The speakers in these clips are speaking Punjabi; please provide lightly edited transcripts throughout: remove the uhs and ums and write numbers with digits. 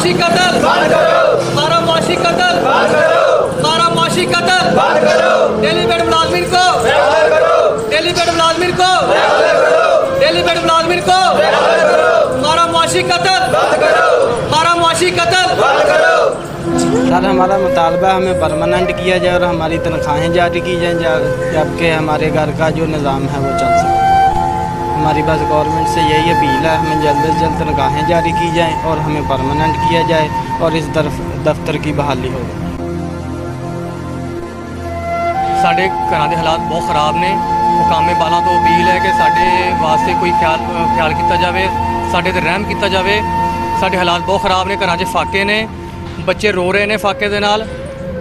बारामासी कत्ल बंद करो, बारामासी कत्ल बंद करो, बारामासी कत्ल बंद करो, डेली बेड मुलाजमिन को रेगुलर करो, डेली बेड मुलाजमिन को रेगुलर करो, डेली बेड मुलाजमिन को रेगुलर करो, बारामासी कत्ल बंद करो, बारामासी कत्ल बंद करो। सर हमारा मुतालबा हमें परमानेंट किया जाए और हमारी तनख्वाहें जारी की जाएँ, जबकि हमारे घर का जो निज़ाम है वो चल सके। हमारी बस गवर्नमेंट से यही अपील है, हमें जल्द से जल्द तनख्वाहें जारी की जाएँ और हमें परमानेंट किया जाए और इस दफ्तर की बहाली हो। ਸਾਡੇ ਘਰਾਂ ਦੇ ਹਾਲਾਤ ਬਹੁਤ ਖਰਾਬ ਨੇ। ਮੁਕਾਮੇ ਵਾਲਾਂ ਤੋਂ ਅਪੀਲ ਹੈ ਕਿ ਸਾਡੇ ਵਾਸਤੇ ਕੋਈ ਖਿਆਲ ਕੀਤਾ ਜਾਵੇ, ਸਾਡੇ ਤੇ ਰਹਿਮ ਕੀਤਾ ਜਾਵੇ। ਸਾਡੇ ਹਾਲਾਤ ਬਹੁਤ ਖਰਾਬ ਨੇ, ਘਰਾਂ 'ਚ ਫਾਕੇ ਨੇ, ਬੱਚੇ ਰੋ ਰਹੇ ਨੇ ਫਾਕੇ ਦੇ ਨਾਲ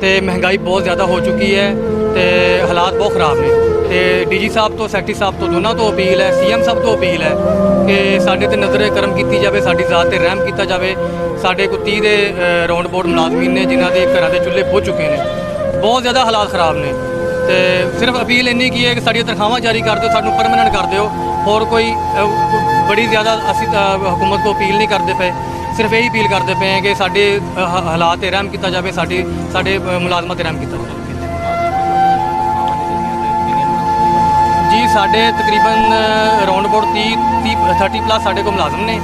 ਤੇ ਮਹਿੰਗਾਈ ਬਹੁਤ ਜ਼ਿਆਦਾ ਹੋ ਚੁੱਕੀ ਹੈ ਤੇ ਹਾਲਾਤ ਬਹੁਤ ਖਰਾਬ ਨੇ। ਤੇ ਡੀਜੀ ਸਾਹਿਬ ਤੋਂ ਸੈਕਟਰੀ ਸਾਹਿਬ ਤੋਂ ਦੋਨਾਂ ਤੋਂ ਅਪੀਲ ਹੈ, ਸੀਐਮ ਸਾਹਿਬ ਤੋਂ ਅਪੀਲ ਹੈ ਕਿ ਸਾਡੇ ਤੇ ਨਜ਼ਰ ਕਰਮ ਕੀਤੀ ਜਾਵੇ, ਸਾਡੀ ਜ਼ਾਤ ਤੇ ਰਹਿਮ ਕੀਤਾ ਜਾਵੇ। ਸਾਡੇ ਕੋਲ 30 ਦੇ ਰਾਉਂਡ ਬੋਰਡ ਮੁਲਾਜ਼ਮੀਨ ਨੇ ਜਿਨ੍ਹਾਂ ਦੇ ਘਰਾਂ ਦੇ ਚੁੱਲ੍ਹੇ ਬੁੱਝ ਚੁੱਕੇ ਨੇ, ਬਹੁਤ ਜ਼ਿਆਦਾ ਹਾਲਾਤ ਖਰਾਬ ਨੇ। ਤੇ ਸਿਰਫ ਅਪੀਲ ਇੰਨੀ ਕੀ ਹੈ ਕਿ ਸਾਡੀਆਂ ਤਨਖਾਹਾਂ ਜਾਰੀ ਕਰ ਦਿਓ, ਸਾਨੂੰ ਪਰਮਾਨੈਂਟ ਕਰ ਦਿਓ। ਹੋਰ ਕੋਈ ਬੜੀ ਜ਼ਿਆਦਾ ਅਸੀਂ ਹਕੂਮਤ ਤੋਂ ਅਪੀਲ ਨਹੀਂ ਕਰਦੇ ਪਏ, ਸਿਰਫ ਇਹੀ ਅਪੀਲ ਕਰਦੇ ਪਏ ਹਾਂ ਕਿ ਸਾਡੇ ਹਾਲਾਤ ਤੇ ਰਹਿਮ ਕੀਤਾ ਜਾਵੇ, ਸਾਡੇ ਮੁਲਾਜ਼ਮਾਂ ਤੇ ਰਹਿਮ ਕੀਤਾ ਜਾਵੇ। ਜੀ ਸਾਡੇ ਤਕਰੀਬਨ ਰਾਉਂਡ ਅਬਾਊਟ 30 ਪਲੱਸ ਸਾਡੇ ਕੋਲ ਮੁਲਾਜ਼ਮ ਨੇ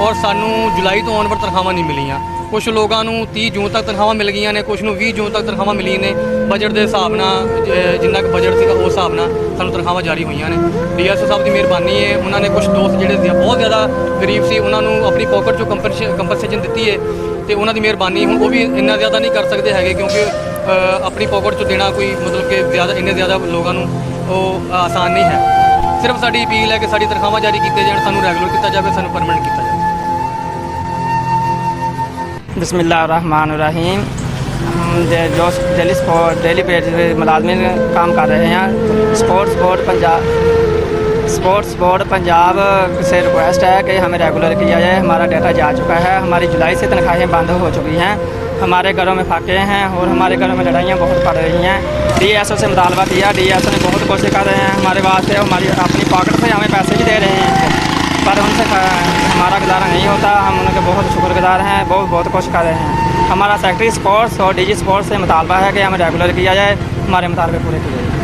ਔਰ ਸਾਨੂੰ ਜੁਲਾਈ ਤੋਂ ਆਨਵਰਡ ਤਨਖਾਹਾਂ ਨਹੀਂ ਮਿਲੀਆਂ। ਕੁਝ ਲੋਕਾਂ ਨੂੰ 30 ਜੂਨ ਤੱਕ ਤਨਖਾਹਾਂ ਮਿਲ ਗਈਆਂ ਨੇ, ਕੁਝ ਨੂੰ 20 ਜੂਨ ਤੱਕ ਤਨਖਾਹਾਂ ਮਿਲੀਆਂ ਨੇ। ਬਜਟ ਦੇ ਹਿਸਾਬ ਨਾਲ ਜਿੰਨਾ ਕੁ ਬਜਟ ਸੀਗਾ ਉਸ ਹਿਸਾਬ ਨਾਲ ਸਾਨੂੰ ਤਨਖਾਹਾਂ ਜਾਰੀ ਹੋਈਆਂ ਨੇ। ਡੀਐਸਓ ਸਾਹਿਬ ਦੀ ਮਿਹਰਬਾਨੀ ਹੈ, ਉਹਨਾਂ ਨੇ ਕੁਝ ਦੋਸਤ ਜਿਹੜੇ ਬਹੁਤ ਜ਼ਿਆਦਾ ਗਰੀਬ ਸੀ ਉਹਨਾਂ ਨੂੰ ਆਪਣੀ ਪੋਕਟ 'ਚੋਂ ਕੰਪਨਸੇਸ਼ਨ ਦਿੱਤੀ ਹੈ ਤੇ ਉਹਨਾਂ ਦੀ ਮਿਹਰਬਾਨੀ। ਹੁਣ ਉਹ ਵੀ ਇੰਨਾ ਜ਼ਿਆਦਾ ਨਹੀਂ ਕਰ ਸਕਦੇ ਹੈਗੇ ਕਿਉਂਕਿ ਆਪਣੀ ਪੋਕਟ 'ਚੋਂ ਦੇਣਾ ਕੋਈ ਮਤਲਬ ਕਿ ਇੰਨੇ ਜ਼ਿਆਦਾ ਲੋਕਾਂ ਨੂੰ ਉਹ ਆਸਾਨ ਨਹੀਂ ਹੈ। ਸਿਰਫ ਸਾਡੀ ਅਪੀਲ ਹੈ ਕਿ ਸਾਡੀ ਤਨਖਾਹਾਂ ਜਾਰੀ ਕੀਤੀਆਂ ਜਾਣ, ਸਾਨੂੰ ਰੈਗੂਲਰ ਕੀਤਾ ਜਾਵੇ, ਸਾਨੂੰ ਪਰਮਾਨੈਂਟ ਕੀਤਾ ਜਾਵੇ। बिस्मिल्लाहिर्रहमानिर्रहीम। हम जो डेली पे मुलाजमिन काम कर रहे हैं, स्पोर्ट्स बोर्ड पंजाब से रिक्वेस्ट है कि हमें रेगुलर किया जाए। हमारा डाटा जा चुका है, हमारी जुलाई से तनख्वाहें बंद हो चुकी हैं, हमारे घरों में फाके हैं और हमारे घरों में लड़ाइयाँ बहुत पड़ रही हैं। डीएसओ से मुतालबा किया, डीएसओ ने बहुत कोशिश कर रहे हैं हमारे वास्ते, हमारी अपनी पॉकेट से हमें पैसे भी दे रहे हैं पर उनसे हमारा गुजारा नहीं होता। हम उनके बहुत शुक्रगुजार हैं, बहुत कोशिश कर रहे हैं। हमारा सेक्रेटरी स्पोर्ट्स और डीजी स्पोर्ट्स से मुतालबा है कि हमें रेगुलर किया जाए, हमारे मुतालबे पूरे किए जाए।